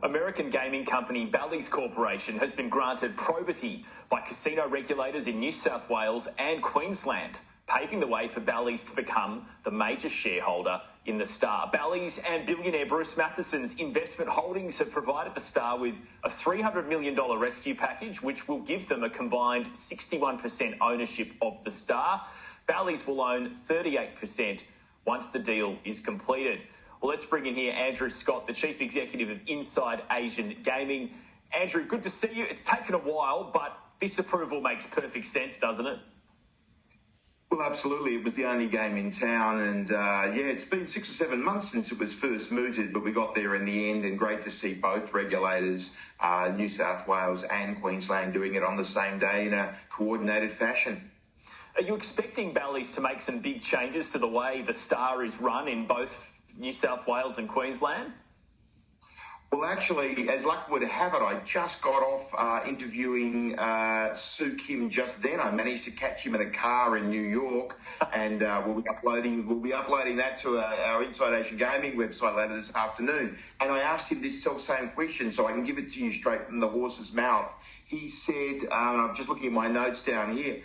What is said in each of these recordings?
American gaming company Bally's Corporation has been granted probity by casino regulators in New South Wales and Queensland, paving the way for Bally's to become the major shareholder in the Star. Bally's and billionaire Bruce Matheson's investment holdings have provided the Star with a $300 million rescue package, which will give them a combined 61% ownership of the Star. Bally's will own 38% once the deal is completed. Well, let's bring in here Andrew Scott, the Chief Executive of Inside Asian Gaming. Andrew, good to see you. It's taken a while, but this approval makes perfect sense, doesn't it? Well, absolutely. It was the only game in town, and it's been 6 or 7 months since it was first mooted, but we got there in the end, and great to see both regulators, New South Wales and Queensland, doing it on the same day in a coordinated fashion. Are you expecting Bally's to make some big changes to the way the Star is run in both New South Wales and Queensland? Well, actually, as luck would have it, I just got off interviewing Sue Kim just then. I managed to catch him in a car in New York, and we'll be uploading that to our Inside Asian Gaming website later this afternoon. And I asked him this same question, so I can give it to you straight from the horse's mouth. He said, I'm just looking at my notes down here.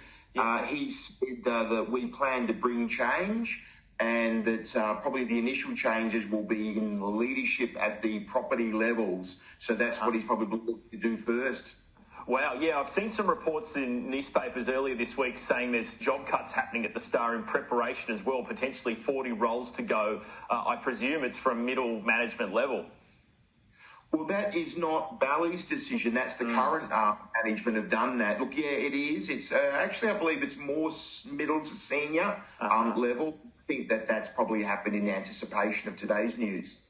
He said that we plan to bring change, and that probably the initial changes will be in the leadership at the property levels. So that's what he's probably looking to do first. Wow, yeah, I've seen some reports in newspapers earlier this week saying there's job cuts happening at the Star in preparation as well, potentially 40 roles to go. I presume it's from middle management level. Well, that is not Bally's decision. That's the current management have done that. Look, yeah, it is. It's actually, I believe it's more middle to senior level. I think that's probably happened in anticipation of today's news.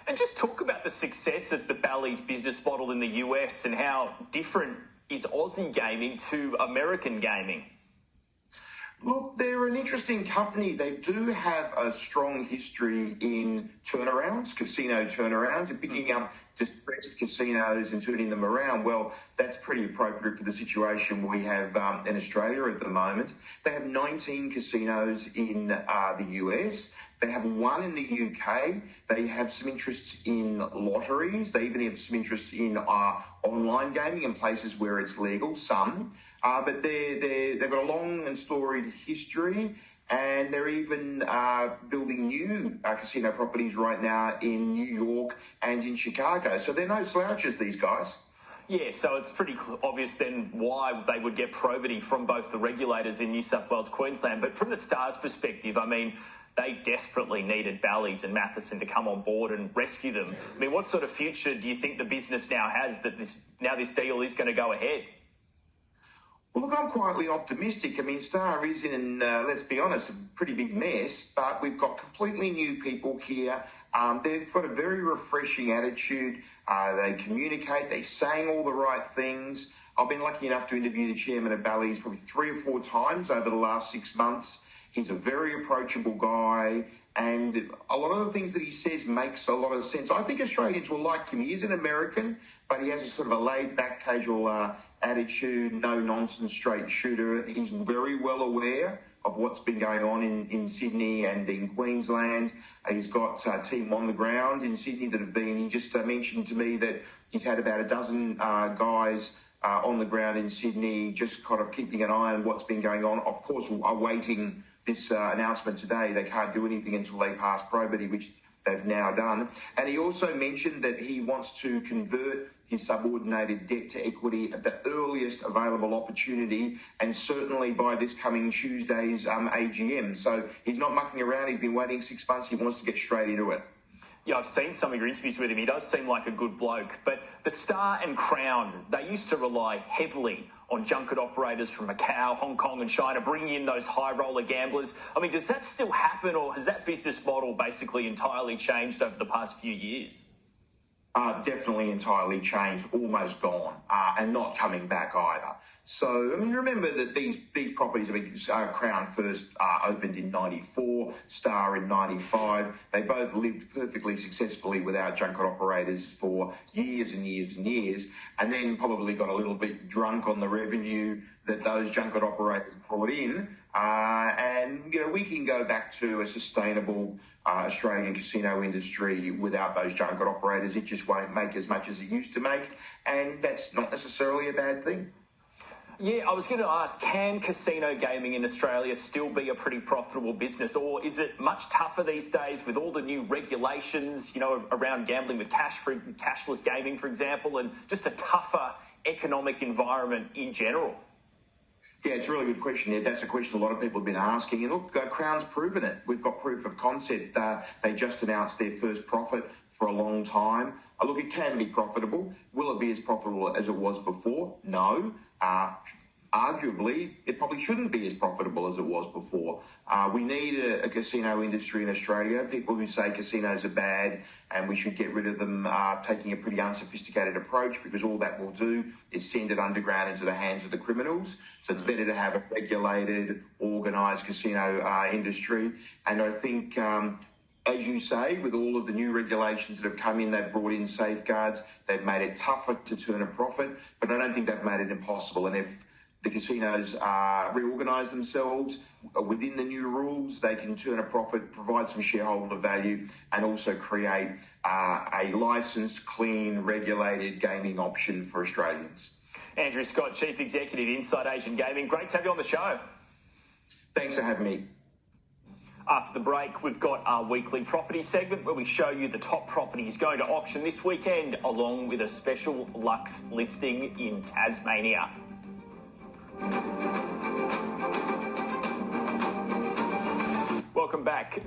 And just talk about the success of the Bally's business model in the US and how different is Aussie gaming to American gaming. Look, they're an interesting company. They do have a strong history in turnarounds, casino turnarounds, and picking up distressed casinos and turning them around. Well, that's pretty appropriate for the situation we have in Australia at the moment. They have 19 casinos in the US. They have one in the UK. They have some interests in lotteries. They even have some interests in online gaming in places where it's legal, some. But they've got a long and storied history, and they're even building new casino properties right now in New York and in Chicago. So they're no slouches, these guys. Yeah, so it's pretty obvious then why they would get probity from both the regulators in New South Wales, Queensland. But from the Star's perspective, I mean, they desperately needed Bally's and Matheson to come on board and rescue them. I mean, what sort of future do you think the business now has that this deal is going to go ahead? Well, look, I'm quietly optimistic. I mean, Star is in, let's be honest, a pretty big mess, but we've got completely new people here. They've got a very refreshing attitude. They communicate. They're saying all the right things. I've been lucky enough to interview the chairman of Bally's probably 3 or 4 times over the last 6 months. He's a very approachable guy, and a lot of the things that he says makes a lot of sense. I think Australians will like him. He is an American, but he has a sort of a laid-back, casual attitude, no-nonsense, straight shooter. He's very well aware of what's been going on in Sydney and in Queensland. He's got a team on the ground in Sydney that have been, he just mentioned to me that he's had about a dozen guys on the ground in Sydney, just kind of keeping an eye on what's been going on. Of course, awaiting this announcement today. They can't do anything until they pass probity, which they've now done. And he also mentioned that he wants to convert his subordinated debt to equity at the earliest available opportunity, and certainly by this coming Tuesday's AGM. So he's not mucking around. He's been waiting 6 months. He wants to get straight into it. Yeah, I've seen some of your interviews with him. He does seem like a good bloke. But the Star and Crown, they used to rely heavily on junket operators from Macau, Hong Kong and China, bringing in those high-roller gamblers. I mean, does that still happen, or has that business model basically entirely changed over the past few years? Definitely entirely changed, almost gone, and not coming back either. So, I mean, remember that these properties, I mean, Crown first opened in 94, Star in 95. They both lived perfectly successfully without junket operators for years and years and years, and then probably got a little bit drunk on the revenue that those junket operators brought in. And, we can go back to a sustainable Australian casino industry without those junket operators. It just won't make as much as it used to make. And that's not necessarily a bad thing. Yeah, I was going to ask, can casino gaming in Australia still be a pretty profitable business, or is it much tougher these days with all the new regulations, around gambling with cashless gaming, for example, and just a tougher economic environment in general? Yeah, it's a really good question. Yeah, that's a question a lot of people have been asking. And look, Crown's proven it. We've got proof of concept. They just announced their first profit for a long time. Look, it can be profitable. Will it be as profitable as it was before? No. Arguably, it probably shouldn't be as profitable as it was before. We need a casino industry in Australia. People who say casinos are bad and we should get rid of them are taking a pretty unsophisticated approach, because all that will do is send it underground into the hands of the criminals. So it's better to have a regulated, organised casino industry. And I think, as you say, with all of the new regulations that have come in, they've brought in safeguards. They've made it tougher to turn a profit, but I don't think they've made it impossible. And if the casinos reorganise themselves within the new rules, they can turn a profit, provide some shareholder value, and also create a licensed, clean, regulated gaming option for Australians. Andrew Scott, Chief Executive, Inside Asian Gaming. Great to have you on the show. Thanks for having me. After the break, we've got our weekly property segment where we show you the top properties going to auction this weekend, along with a special Lux listing in Tasmania. Welcome back.